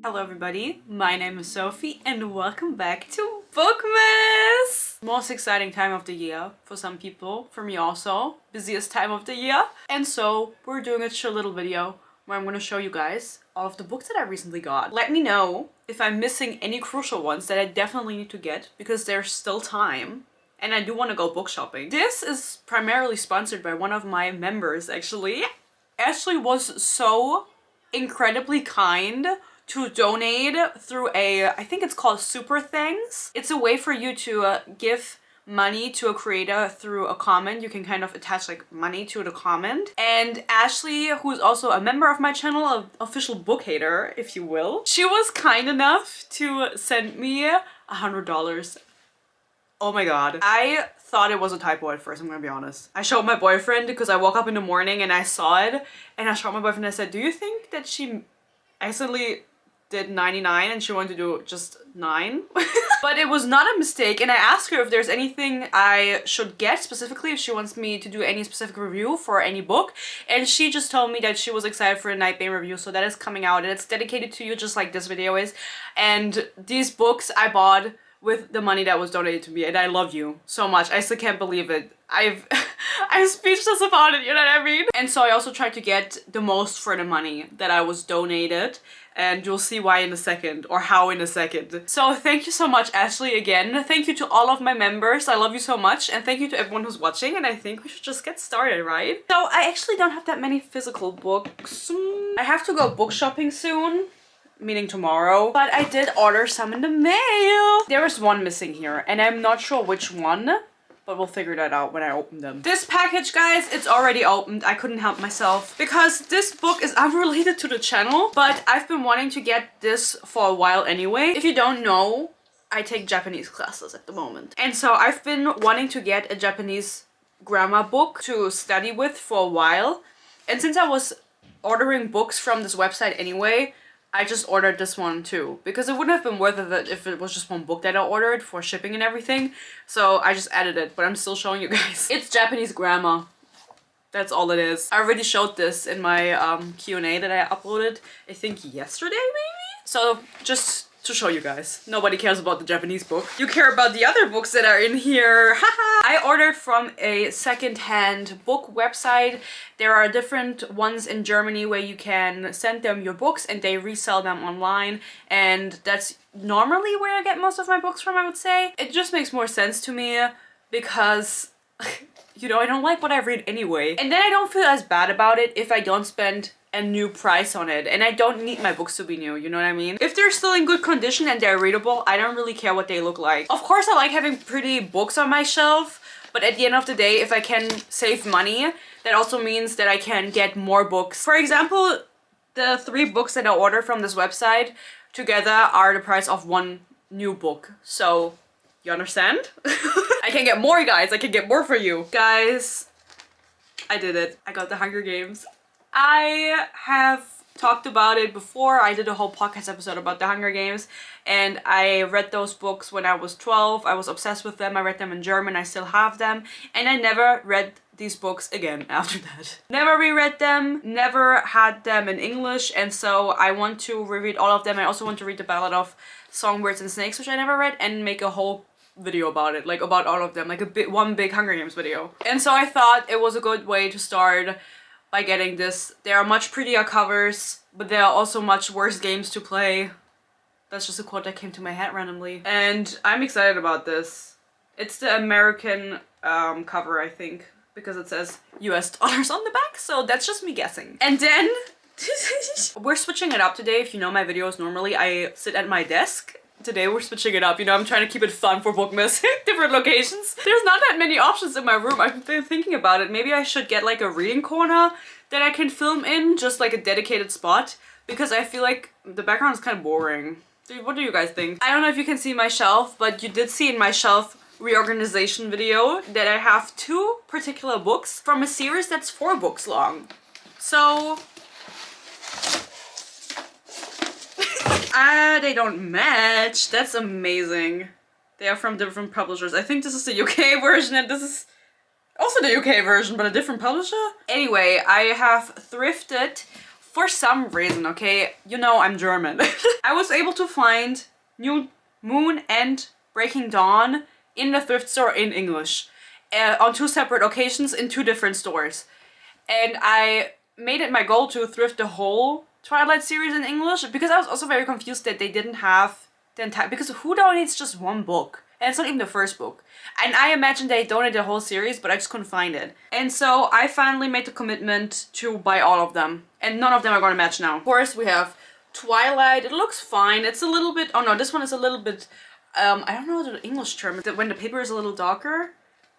Hello everybody, my name is Sophie and welcome back to Bookmas! Most exciting time of the year for some people, for me also, busiest time of the year. And so we're doing a chill little video where I'm going to show you guys all of the books that I recently got. Let me know if I'm missing any crucial ones that I definitely need to get because there's still time. And I do want to go book shopping. This is primarily sponsored by one of my members actually. Ashley was so incredibly kind to donate through I think it's called Super Thanks. It's a way for you to give money to a creator through a comment. You can kind of attach like money to the comment. And Ashley, who's also a member of my channel, an official book hater, if you will, she was kind enough to send me $100. Oh my god. I thought it was a typo at first, I'm gonna be honest. I showed my boyfriend because I woke up in the morning and I saw it, and I showed my boyfriend and I said, do you think that she accidentally did 99 and she wanted to do just 9? But it was not a mistake, and I asked her if there's anything I should get specifically, if she wants me to do any specific review for any book, and she just told me that she was excited for a Nightbane review, so that is coming out and it's dedicated to you just like this video is. And these books I bought with the money that was donated to me, and I love you so much. I still can't believe it. I'm speechless about it, you know what I mean? And so I also tried to get the most for the money that I was donated, and you'll see why in a second, or how in a second. So thank you so much, Ashley, again. Thank you to all of my members. I love you so much, and thank you to everyone who's watching, and I think we should just get started, right? So I actually don't have that many physical books. I have to go book shopping soon, meaning tomorrow, but I did order some in the mail. There is one missing here, and I'm not sure which one, but we'll figure that out when I open them. This package, guys, it's already opened. I couldn't help myself because this book is unrelated to the channel, but I've been wanting to get this for a while anyway. If you don't know, I take Japanese classes at the moment, and so I've been wanting to get a Japanese grammar book to study with for a while, and since I was ordering books from this website anyway, I just ordered this one too, because it wouldn't have been worth it if it was just one book that I ordered for shipping and everything. So I just added it, but I'm still showing you guys. It's Japanese grammar. That's all it is. I already showed this in my Q&A that I uploaded, I think yesterday maybe? So just to show you guys. Nobody cares about the Japanese book. You care about the other books that are in here. Haha! I ordered from a second-hand book website. There are different ones in Germany where you can send them your books and they resell them online, and that's normally where I get most of my books from, I would say. It just makes more sense to me because you know, I don't like what I read anyway. And then I don't feel as bad about it if I don't spend a new price on it, and I don't need my books to be new, you know what I mean? If they're still in good condition and they're readable, I don't really care what they look like. Of course I like having pretty books on my shelf, but at the end of the day, if I can save money, that also means that I can get more books. For example, the 3 books that I ordered from this website together are the price of one new book. So, you understand? I can get more, guys. I can get more for you. Guys, I did it. I got the Hunger Games. I have talked about it before. I did a whole podcast episode about the Hunger Games, and I read those books when I was 12. I was obsessed with them. I read them in German. I still have them, and I never read these books again after that. Never reread them, never had them in English, and so I want to reread all of them. I also want to read the Ballad of Songbirds and Snakes, which I never read, and make a whole video about it, like about all of them, like one big Hunger Games video. And so I thought it was a good way to start by getting this. There are much prettier covers, but there are also much worse games to play. That's just a quote that came to my head randomly. And I'm excited about this. It's the American cover, I think, because it says US dollars on the back, so that's just me guessing. And then we're switching it up today. If you know my videos, normally I sit at my desk. Today we're switching it up, you know, I'm trying to keep it fun for Bookmas. Different locations. There's not that many options in my room. I've been thinking about it. Maybe I should get like a reading corner that I can film in, just like a dedicated spot, because I feel like the background is kind of boring. What do you guys think? I don't know if you can see my shelf, but you did see in my shelf reorganization video that I have 2 particular books from a series that's 4 books long. So they don't match. That's amazing. They are from different publishers. I think this is the UK version and this is also the UK version, but a different publisher. Anyway, I have thrifted For some reason, okay, you know I'm German. I was able to find New Moon and Breaking Dawn in the thrift store in English on 2 separate occasions in 2 different stores. And I made it my goal to thrift the whole Twilight series in English because I was also very confused that they didn't have the entire, because who donates just 1 book? And it's not even the first book. And I imagined they donated the whole series, but I just couldn't find it. And so I finally made the commitment to buy all of them. And none of them are gonna match now. Of course, we have Twilight. It looks fine. It's a little bit, oh no, this one is a little bit, I don't know the English term. When the paper is a little darker.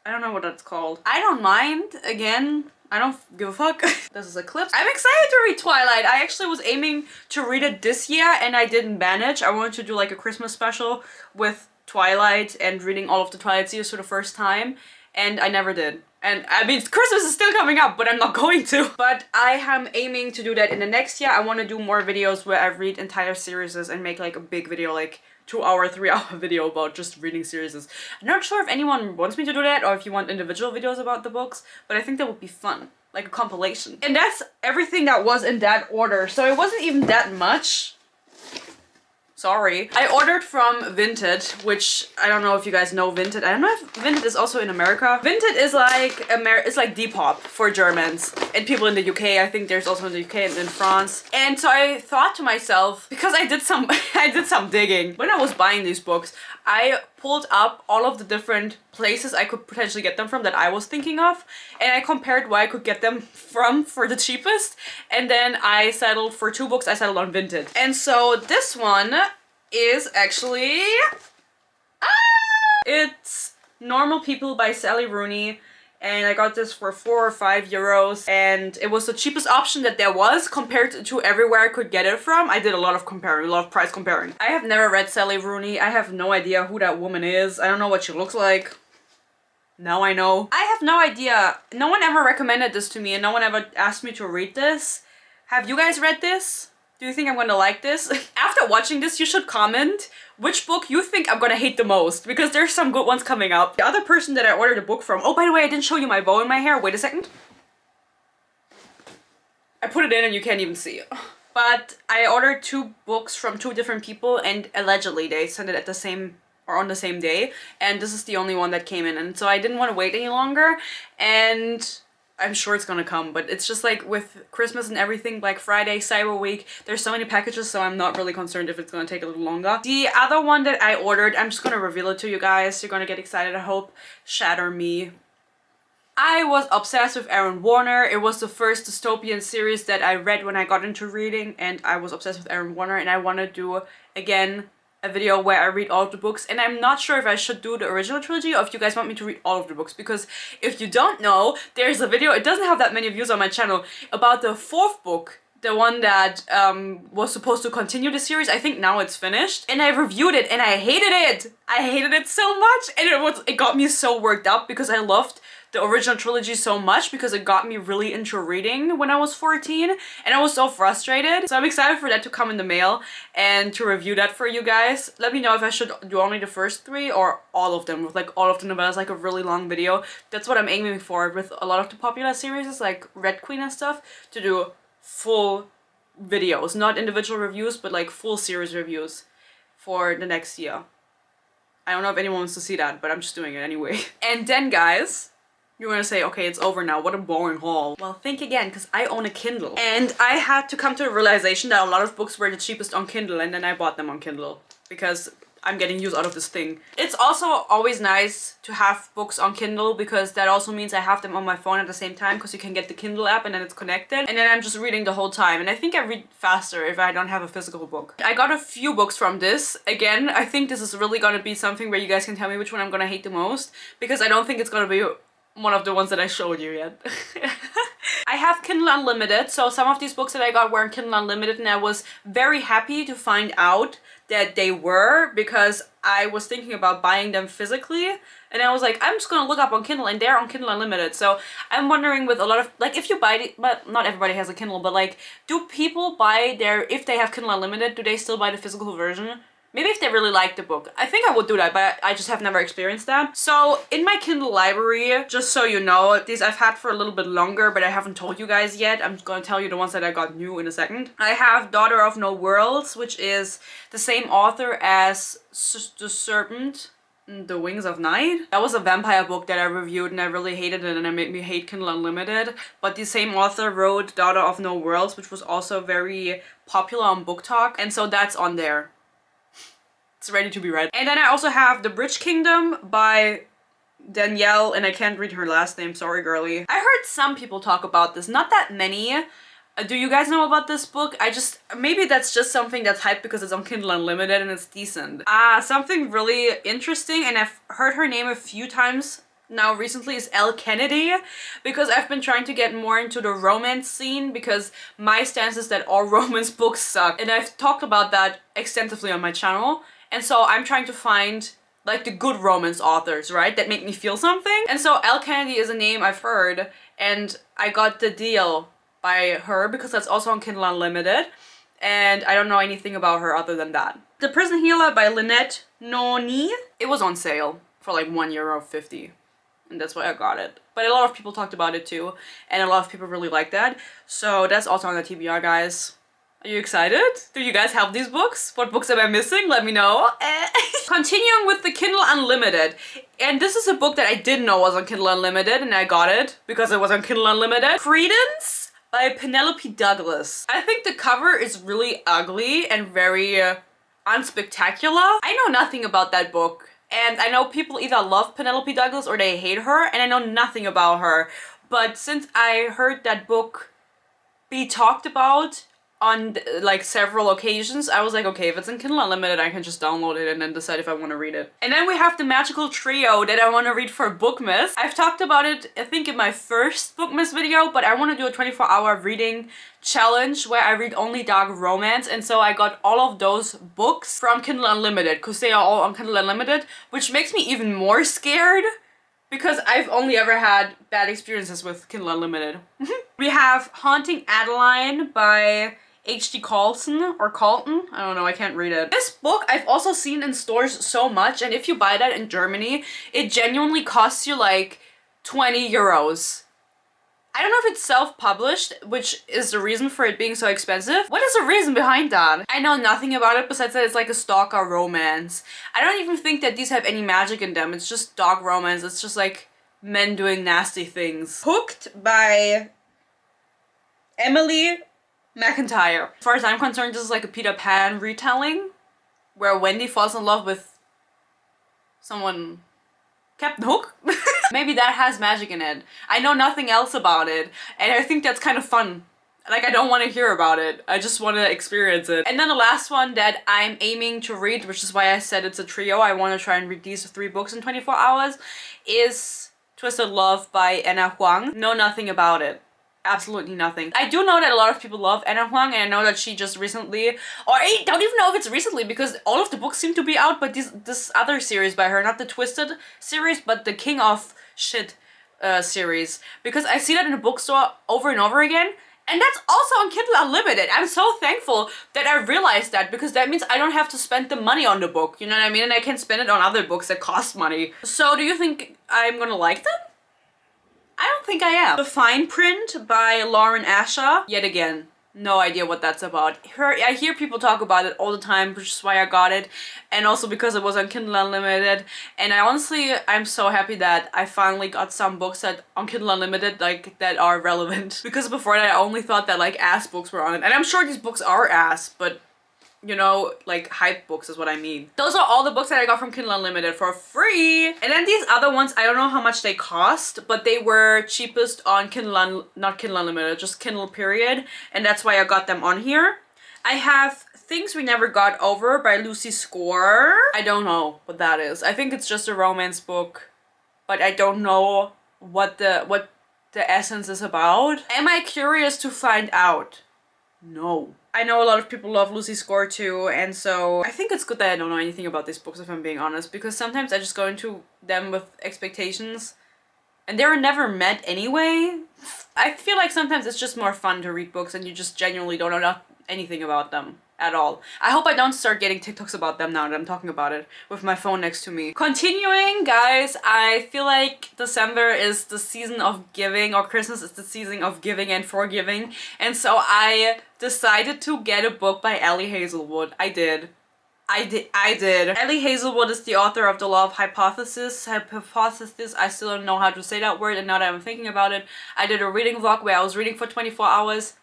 I don't know what that's called. I don't mind, again. I don't give a fuck. This is Eclipse. I'm excited to read Twilight. I actually was aiming to read it this year and I didn't manage. I wanted to do like a Christmas special with Twilight and reading all of the Twilight series for the first time, and I never did. And I mean, Christmas is still coming up, but I'm not going to. But I am aiming to do that in the next year. I want to do more videos where I read entire series and make like a big video, like 2-hour, 3-hour video about just reading series. I'm not sure if anyone wants me to do that or if you want individual videos about the books, but I think that would be fun. Like a compilation. And that's everything that was in that order. So it wasn't even that much. Sorry. I ordered from Vinted, which I don't know if you guys know Vinted. I don't know if Vinted is also in America. Vinted is like it's like Depop for Germans and people in the UK. I think there's also in the UK and in France. And so I thought to myself, because I did some digging when I was buying these books, I pulled up all of the different places I could potentially get them from that I was thinking of, and I compared where I could get them from for the cheapest, and then I settled for 2 books. I settled on Vinted. And so this one is actually it's Normal People by Sally Rooney, and I got this for 4 or 5 euros, and it was the cheapest option that there was compared to everywhere I could get it from. I did a lot of comparing, a lot of price comparing. I have never read Sally Rooney. I have no idea who that woman is. I don't know what she looks like. Now I know. I have no idea. No one ever recommended this to me and no one ever asked me to read this. Have you guys read this? Do you think I'm gonna like this? After watching this, you should comment which book you think I'm gonna hate the most, because there's some good ones coming up. The other person that I ordered a book from, oh, by the way, I didn't show you my bow in my hair. Wait a second. I put it in and you can't even see it. But I ordered 2 books from 2 different people, and allegedly they sent it at the same or on the same day, and this is the only one that came in, and so I didn't want to wait any longer, and I'm sure it's gonna come, but it's just like with Christmas and everything, Black Friday, Cyber Week, there's so many packages, so I'm not really concerned if it's gonna take a little longer. The other one that I ordered, I'm just gonna reveal it to you guys. You're gonna get excited, I hope. Shatter Me. I was obsessed with Aaron Warner. It was the first dystopian series that I read when I got into reading, and I was obsessed with Aaron Warner, and I want to do, again, a video where I read all of the books, and I'm not sure if I should do the original trilogy or if you guys want me to read all of the books, because if you don't know, there's a video, it doesn't have that many views on my channel, about the 4th book, the one that was supposed to continue the series. I think now it's finished, and I reviewed it and I hated it. I hated it so much, and it got me so worked up because I loved the original trilogy so much, because it got me really into reading when I was 14, and I was so frustrated. So I'm excited for that to come in the mail and to review that for you guys. Let me know if I should do only the first 3 or all of them, with like all of the novellas, like a really long video. That's what I'm aiming for with a lot of the popular series, like Red Queen and stuff, to do full videos, not individual reviews, but like full series reviews for the next year. I don't know if anyone wants to see that, but I'm just doing it anyway. And then, guys, you're gonna say, okay, it's over now, what a boring haul. Well, think again, because I own a Kindle. And I had to come to the realization that a lot of books were the cheapest on Kindle, and then I bought them on Kindle, because I'm getting use out of this thing. It's also always nice to have books on Kindle, because that also means I have them on my phone at the same time, because you can get the Kindle app and then it's connected, and then I'm just reading the whole time, and I think I read faster if I don't have a physical book. I got a few books from this. Again, I think this is really gonna be something where you guys can tell me which one I'm gonna hate the most, because I don't think it's gonna be one of the ones that I showed you yet. I have Kindle Unlimited, so some of these books that I got were in Kindle Unlimited, and I was very happy to find out that they were, because I was thinking about buying them physically, and I was like, I'm just gonna look up on Kindle, and they're on Kindle Unlimited. So I'm wondering, with a lot of, like, if you buy it, but not everybody has a Kindle, but like, do people buy their, if they have Kindle Unlimited, do they still buy the physical version? Maybe if they really like the book. I think I would do that, but I just have never experienced that. So in my Kindle library, just so you know, these I've had for a little bit longer, but I haven't told you guys yet. I'm gonna tell you the ones that I got new in a second. I have Daughter of No Worlds, which is the same author as The Serpent, The Wings of Night. That was a vampire book that I reviewed and I really hated it and it made me hate Kindle Unlimited. But the same author wrote Daughter of No Worlds, which was also very popular on BookTok, and so that's on there. It's ready to be read. And then I also have The Bridge Kingdom by Danielle, and I can't read her last name, sorry girly. I heard some people talk about this, not that many. Do you guys know about this book? Maybe that's just something that's hyped because it's on Kindle Unlimited and it's decent. Something really interesting, and I've heard her name a few times now recently, is Elle Kennedy, because I've been trying to get more into the romance scene because my stance is that all romance books suck, and I've talked about that extensively on my channel. And so I'm trying to find like the good romance authors, right? That make me feel something. And so Elle Kennedy is a name I've heard, and I got the deal by her because that's also on Kindle Unlimited. And I don't know anything about her other than that. The Prison Healer by Lynette Noni. It was on sale for like €1.50. And that's why I got it. But a lot of people talked about it too. And a lot of people really like that. So that's also on the TBR, guys. Are you excited? Do you guys have these books? What books am I missing? Let me know. Continuing with the Kindle Unlimited. And this is a book that I didn't know was on Kindle Unlimited, and I got it because it was on Kindle Unlimited. Credence by Penelope Douglas. I think the cover is really ugly and very unspectacular. I know nothing about that book. And I know people either love Penelope Douglas or they hate her, and I know nothing about her. But since I heard that book be talked about on like several occasions, I was like, okay, if it's in Kindle Unlimited, I can just download it and then decide if I want to read it. And then we have the magical trio that I want to read for Bookmas. I've talked about it, I think, in my first Bookmas video, but I want to do a 24-hour reading challenge where I read only dark romance, and so I got all of those books from Kindle Unlimited because they are all on Kindle Unlimited, which makes me even more scared because I've only ever had bad experiences with Kindle Unlimited. We have Haunting Adeline by H.D. Carlson, or Carlton, I don't know, I can't read it. This book I've also seen in stores so much, and if you buy that in Germany, it genuinely costs you like 20 euros. I don't know if it's self-published, which is the reason for it being so expensive. What is the reason behind that? I know nothing about it besides that it's like a stalker romance. I don't even think that these have any magic in them. It's just dog romance. It's just like men doing nasty things. Hooked by Emily McIntyre. As far as I'm concerned, this is like a Peter Pan retelling where Wendy falls in love with someone, Captain Hook? Maybe that has magic in it. I know nothing else about it, and I think that's kind of fun. Like, I don't want to hear about it. I just want to experience it. And then the last one that I'm aiming to read, which is why I said it's a trio, I want to try and read these 3 books in 24 hours, is Twisted Love by Anna Huang. Know nothing about it. Absolutely nothing. I do know that a lot of people love Anna Huang, and I know that she just recently, or I don't even know if it's recently because all of the books seem to be out, but this other series by her, not the Twisted series, but the King of Shit series, because I see that in a bookstore over and over again, and that's also on Kindle Unlimited. I'm so thankful that I realized that, because that means I don't have to spend the money on the book, you know what I mean? And I can spend it on other books that cost money. So do you think I'm gonna like them? I don't think I am. The Fine Print by Lauren Asher. Yet again, no idea what that's about. I hear people talk about it all the time, which is why I got it. And also because it was on Kindle Unlimited. And I'm so happy that I finally got some books that on Kindle Unlimited, like, that are relevant. Because before that, I only thought that, like, ass books were on it. And I'm sure these books are ass, but you know, like, hype books is what I mean. Those are all the books that I got from Kindle Unlimited for free. And then these other ones, I don't know how much they cost, but they were cheapest on not Kindle Unlimited, just Kindle period. And that's why I got them on here. I have Things We Never Got Over by Lucy Score. I don't know what that is. I think it's just a romance book, but I don't know what the essence is about. Am I curious to find out? No. I know a lot of people love Lucy Score too, and so I think it's good that I don't know anything about these books, if I'm being honest, because sometimes I just go into them with expectations and they're never met anyway. I feel like sometimes it's just more fun to read books and you just genuinely don't know anything about them. at all. I hope I don't start getting TikToks about them now that I'm talking about it with my phone next to me. Continuing, guys, I feel like December is the season of giving, or Christmas is the season of giving and forgiving. And so I decided to get a book by Ellie Hazelwood. I did. Ellie Hazelwood is the author of The Law of Hypothesis. I still don't know how to say that word, and now that I'm thinking about it, I did a reading vlog where I was reading for 24 hours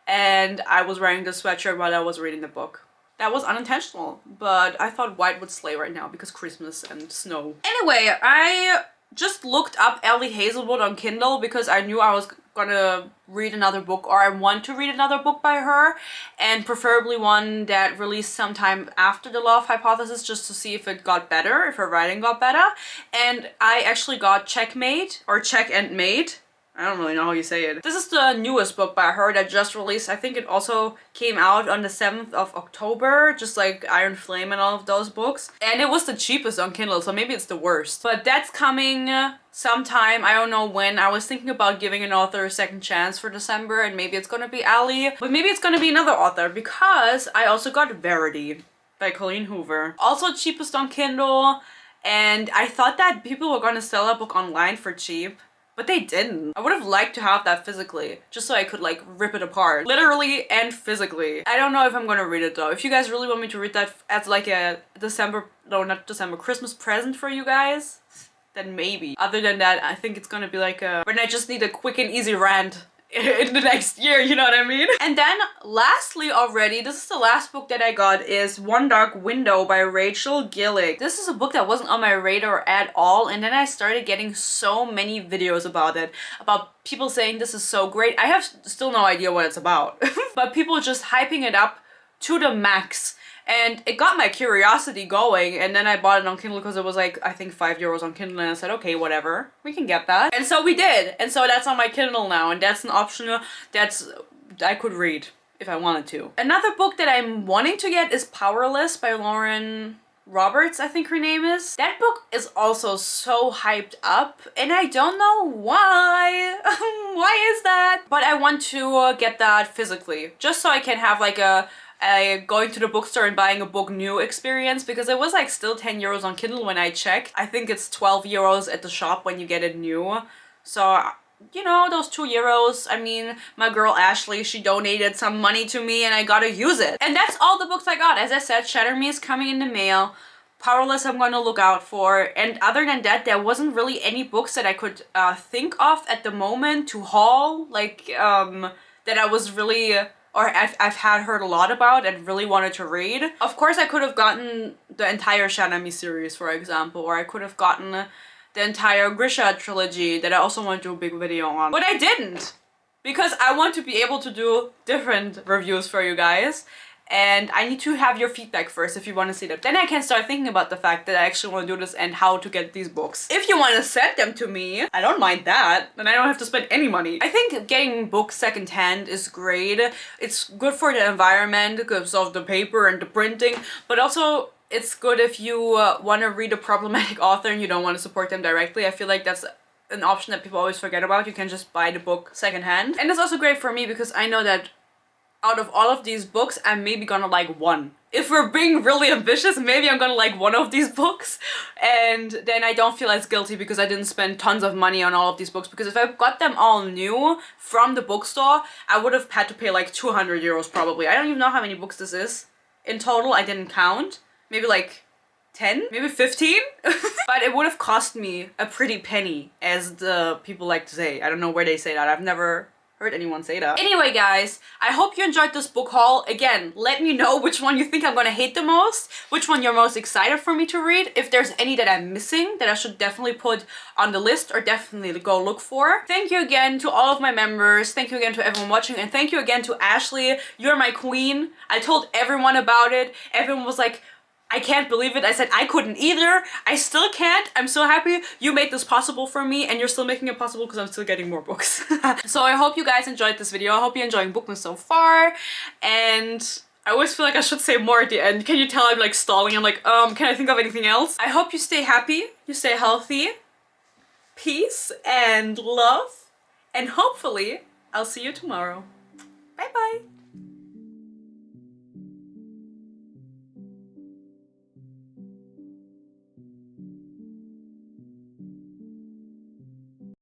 and I was wearing the sweatshirt while I was reading the book. That was unintentional, but I thought white would slay right now because Christmas and snow. Anyway, I just looked up Ellie Hazelwood on Kindle because I knew I was gonna read another book, or I want to read another book by her, and preferably one that released sometime after The Law of Hypothesis, just to see if it got better, if her writing got better. And I actually got Checkmate, or Check and Mate. I don't really know how you say it. This is the newest book by her that just released. I think it also came out on the 7th of October, just like Iron Flame and all of those books. And it was the cheapest on Kindle, so maybe it's the worst. But that's coming sometime, I don't know when. I was thinking about giving an author a second chance for December, and maybe it's gonna be Ellie, but maybe it's gonna be another author, because I also got Verity by Colleen Hoover. Also cheapest on Kindle, and I thought that people were gonna sell that book online for cheap. But they didn't. I would have liked to have that physically, just so I could like rip it apart. Literally and physically. I don't know if I'm gonna read it though. If you guys really want me to read that as like a Christmas present for you guys, then maybe. Other than that, I think it's gonna be like when I just need a quick and easy rant in the next year, you know what I mean? And then lastly already, this is the last book that I got, is One Dark Window by Rachel Gillick. This is a book that wasn't on my radar at all, and then I started getting so many videos about it, about people saying this is so great. I have still no idea what it's about, but people just hyping it up to the max. And it got my curiosity going, and then I bought it on Kindle because it was like, I think €5 on Kindle, and I said, okay, whatever, we can get that. And so we did, and so that's on my Kindle now, and that's an option I could read if I wanted to. Another book that I'm wanting to get is Powerless by Lauren Roberts, I think her name is. That book is also so hyped up, and I don't know why. Why is that? But I want to get that physically, just so I can have like a going to the bookstore and buying a book new experience, because it was like still €10 on Kindle when I checked. I think it's €12 at the shop when you get it new. So, you know, those €2, I mean, my girl Ashley, she donated some money to me and I gotta use it. And that's all the books I got. As I said, Shatter Me is coming in the mail. Powerless I'm gonna look out for, and other than that, there wasn't really any books that I could think of at the moment to haul, like that I was really, or I've had heard a lot about and really wanted to read. Of course, I could have gotten the entire Shatter Me series, for example, or I could have gotten the entire Grisha trilogy that I also want to do a big video on. But I didn't, because I want to be able to do different reviews for you guys. And I need to have your feedback first if you want to see them. Then I can start thinking about the fact that I actually want to do this and how to get these books. If you want to send them to me, I don't mind that. Then I don't have to spend any money. I think getting books secondhand is great. It's good for the environment because of the paper and the printing. But also, it's good if you want to read a problematic author and you don't want to support them directly. I feel like that's an option that people always forget about. You can just buy the book secondhand. And it's also great for me because I know that out of all of these books, I'm maybe gonna like one. If we're being really ambitious, maybe I'm gonna like one of these books, and then I don't feel as guilty because I didn't spend tons of money on all of these books, because if I got them all new from the bookstore, I would have had to pay like €200 probably. I don't even know how many books this is. In total, I didn't count. Maybe like 10? Maybe 15? But it would have cost me a pretty penny, as the people like to say. I don't know where they say that. I've never heard anyone say that. Anyway, guys, I hope you enjoyed this book haul. Again, let me know which one you think I'm gonna hate the most, which one you're most excited for me to read, if there's any that I'm missing that I should definitely put on the list or definitely go look for. Thank you again to all of my members. Thank you again to everyone watching, and thank you again to Ashley. You're my queen. I told everyone about it. Everyone was like, I can't believe it. I said I couldn't either. I still can't. I'm so happy you made this possible for me, and you're still making it possible because I'm still getting more books. So I hope you guys enjoyed this video. I hope you're enjoying Bookmas so far. And I always feel like I should say more at the end. Can you tell I'm like stalling? I'm like, can I think of anything else? I hope you stay happy, you stay healthy, peace and love, and hopefully I'll see you tomorrow. Bye bye.